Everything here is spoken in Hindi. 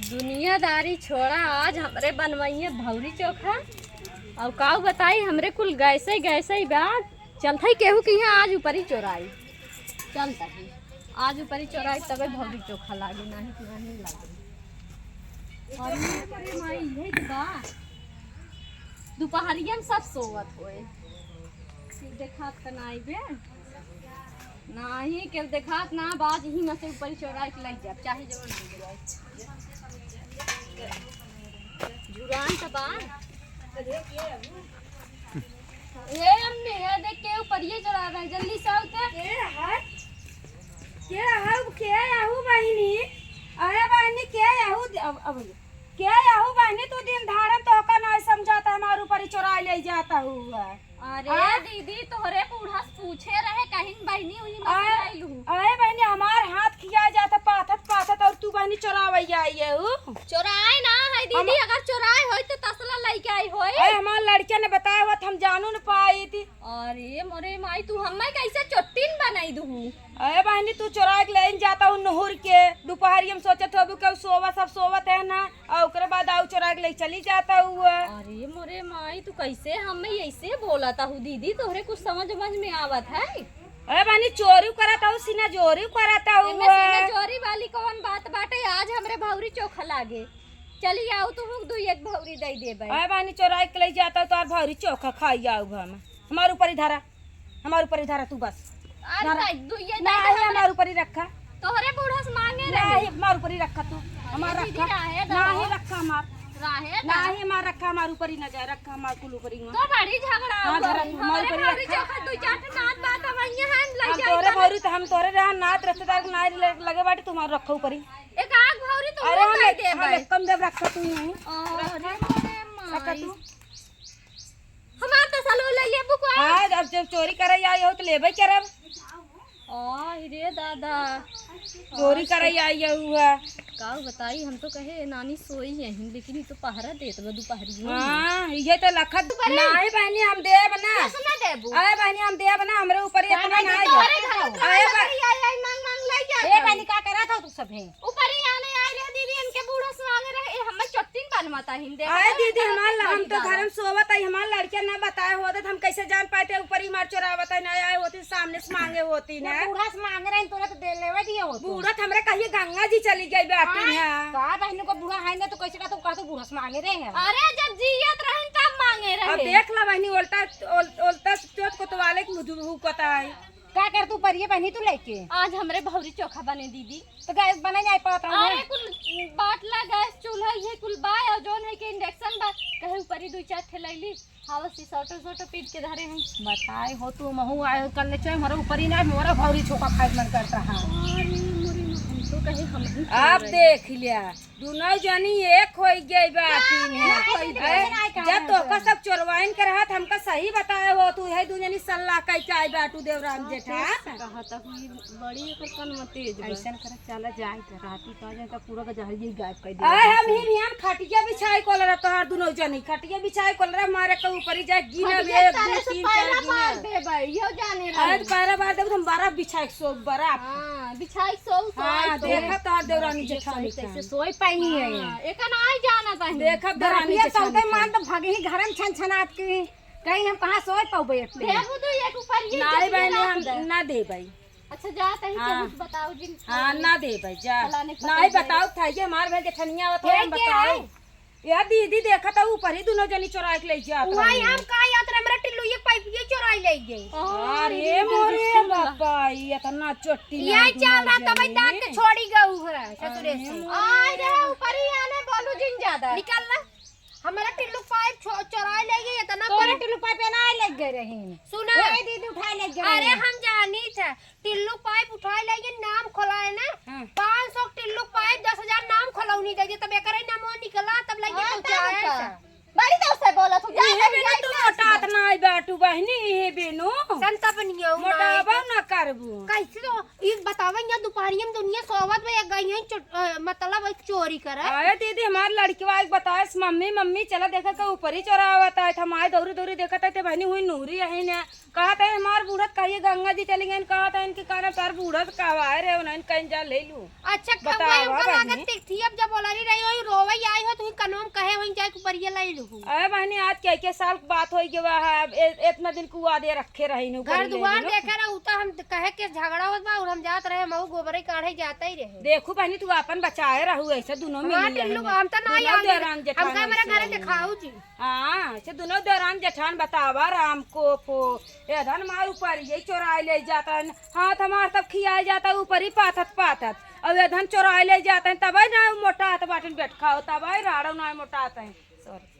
दुनियादारी छोड़ा आज हमरे बनवाइए भौरी चोखा और काऊ बताई हमरे कुल गैसे ही बात चलता ही केहू कि यहाँ आज ऊपर ही चोराई चलता ही आज ऊपर ही चोराई तबे भौरी चोखा लागे नहीं लागे और ये माई यही बात दोपहरिया में सब सोवत होए देखात का नाई बे नहीं के देखात ना बाज ही में से ऊपर चोराई के लग जाए चाहे जवन डूब जाए जुरान तो बा ये अम्मी है देख के ऊपर ये चढ़ा रहा है जल्दी से उतर के आहू बहिनी अरे बहिनी के आहू अब के आहू बहिनी तू दिन धारन तो का नहीं समझाता हमारे ऊपर ही चुरा ले जाता हुआ। अरे दीदी तोहरे बूढ़ा पूछे रहे कहीं बहनी हुई अरे बहनी हमार हाथ खिया जाता पाथत और तू बहनी चुरावैया आई है चोराए ना है दीदी अगर चोराए होई तो तसला लेके आई होई अरे हमार लड़के ने बताया हुआ हम जानू न पाई थी। अरे मोरे माई तू हमें कैसे चोटिन बनाई दू अरे बहनी तू चुरा के लेन जाता हूँ नहुर के दोपहर हम सोचत हो कि सब सोवत है ना और ओकरे बाद आउ चुरा के ले चली जाता हुआ। अरे मोरे माई तू कैसे हमें ऐसे बोलाता हूँ दीदी तोहरे कुछ समझ में आवत है। अरे बहनी चोरी कराता हूँ सीना जोरी कराता हूँ चोरी वाली कौन बात बाटे आज हमरे भौरी चोखा लागे चली आओ तुम दू एक भौरी दे देबे। अरे बहनी चोरा के ले जाता तो और भौरी चोखा खाई आऊ हम हमारे ऊपर ही धारा तू बस हमारे ऊपर ही रखा तोहरे बूढ़ा से मांगे नहीं हमारे ऊपर ही रखा तू हमारा रखा नहीं रखा नहीं हमारा रखा हमारे ऊपर ही न जाए रखा हमारे कुल ऊपर ही तो बड़ी झगड़ा हमारे ऊपर ही रखा तू चाट नात बात हमइया हम ले हम तोरे भौरी तो हम तोरे रहा नात रिश्तेदार के नाई लगे बाटी तुम्हारे रखा ऊपर ही एक आग भौरी तू अरे ले दे भाई कम देव रखा तू यहीं रखा तू हमार तो सालो ले ले बुक हां अब जब चोरी करे आई हो तो लेबे करब रे दादा चोरी करे आई हुआ का बताई हम तो कहे नानी सोई है लेकिन तो पहरा देत बा दोपहरी हां ये तो लखत नहीं बहनी हम देब ना सुना देबू अरे बहनी हम देब ना हमरे ऊपर ही इतना ना अरे आई मांग ले जा ए बहनी का करा था तू सब है ऊपर ही आने आई रे दीदी इनके बूढ़ा से मांगे रहे हम चट्टिन बनवाता हिंदे अरे दीदी हम तो घर में सोवत है हमार लड़के ना बताए होते हम कैसे जान पाते ऊपर ही मार चोरावत है ना आए होती सामने से मांगे होती ना बूढ़ा से मांग रहे तोरा तो दे लेवे दिए हो बूढ़ा हमरे कहिए गंगा जी चली गई बेटी है का बहन को बूढ़ा है ना तो कैसे का तो बूढ़ा से मांगे रहे हैं। अरे जब जियत रहन तब मांगे रहे अब देख ला बहनी उल्टा चोट को तो वाले मुझे पता है क्या कर तू परिए बहनी तू लेके आज हमरे भौरी चोखा बने दीदी तो गैस बना नहीं पाता अरे कुल बाटला गैस चूल्हा ये कुल बा और जोन है के इंडक्शन बा कहे ऊपर ही दो चार ठे लैली हवा से सोटो पीट के धरे हैं बताए हो तू महू आए कल ले चल हमारे ऊपर ही ना मोरा भौरी चोखा खाए मन करता है तो कहे हम आप देख लिया दोनों जनी एक हो गई बाटी है जब तो का सब चोरवाइन के रहत हमका सही बताए हो तू है दू जनी सल्ला कैसे आई बाटू देवराम जेठा कहा तक बड़ी एकर कन मत तेज ऐसन कर चला जाए तो राती का जाए तो पूरा का जहरी गायब कर दे अरे हम ही यहां खटिया बिछाई कोलरा तोहार दोनों जनी खटिया बिछाई कोलरा मारे के ऊपर ही जाए गिना 1 2 3 4 गिना दे भाई यो जाने रहे आज बारह बार देब हम 12 बिछाई सो बरा हां बिछाई सो हां देखा तोहार देवरानी जेठानी कैसे सोई पाई है एका नहीं जाना चाहिए देखा देवरानी जेठानी मान तो भागे ही घर में छनछनात के कहीं हम कहां सोई पाबे देबू तो एक ऊपर ही नहीं बहनी हम ना दे भाई अच्छा जाता ही कुछ बताओ जिन हां ना दे भाई जा नहीं बताओ था ये मार भेल के ठनिया आवत है बताओ या दीदी देखा था ऊपर ही दोनों जनी चोरा के ले जात वही हम का यात्रा मेरा टिल्लू ये पाइप ये चोराई ले गई अरे मोरे बाबा ये इतना चोटी ये चल रहा तब दांत छोड़ी गऊ है ससुरे से आई रे ऊपर ही आने बोलू जिन ज्यादा निकल ना हमारा टिल्लू पाइप चोराई ले गई इतना तोरा टिल्लू पाइप ना लग गए रहे सुना ए दीदी उठा ले गए अरे हम जानी था टिल्लू पाइप उठाए ले गए नाम खोलाए ना 500 टिल्लू पाइप 10,000 नाम खोलौनी दे तब एकरे नाम निकला तब लगे पहुंचाए बड़ी दोस्त से बोला तू जा तू मोटा इतना आई बा बाटू बहनी ये बेनो संता बनिया मोटाबा ना करबू कैसे तो ये बतावा यहाँ दोपहरिया में दुनिया सोवत में गई है मतलब चोरी करे। अरे दीदी हमारी लड़कीवा एक बताए मम्मी मम्मी चला देखा का ऊपर ही चोरावता है हमारे दौरी दौरी देखा था बहनी हुई नूरी है ने कहा था हमार बूढ़त कहिए गंगा जी चली गए कहा था इनके कारण तार बूढ़त कहवाए रहे उन्हें कहीं जा ले लू। अच्छा बतावा खबर बहनी। लागत थी अब जब बोला नहीं रही हो रोवई आई हो तू कनम कहे वहीं जाके परिया लाई लू। अरे बहनी आज के साल बात हो गया है इतना दिन कुआ दे रखे रही नु घर दुआर देखे रहा उता हम कहे के झगड़ा होत बा और हम जात रहे मऊ गोबरे काढ़े जाता ही रहे। देखो बहनी तू अपन बचाए रहू ऐसे दोनों में हां टिल्लू हम तो नहीं आए देरान हम जेठान का मेरे घर दिखाओ जी। हाँ से दोनों देरान जेठान बतावा राम को पो ये धन मार ऊपर ये चोराए ले जाता है हाथ हमार तब खियाए जाता है ऊपर ही पाथत पाथत और ये धन चोराए ले जाते हैं तब ना मोटा हाथ बाटन बैठ खाओ तब राड़ो ना मोटा आता है सॉरी।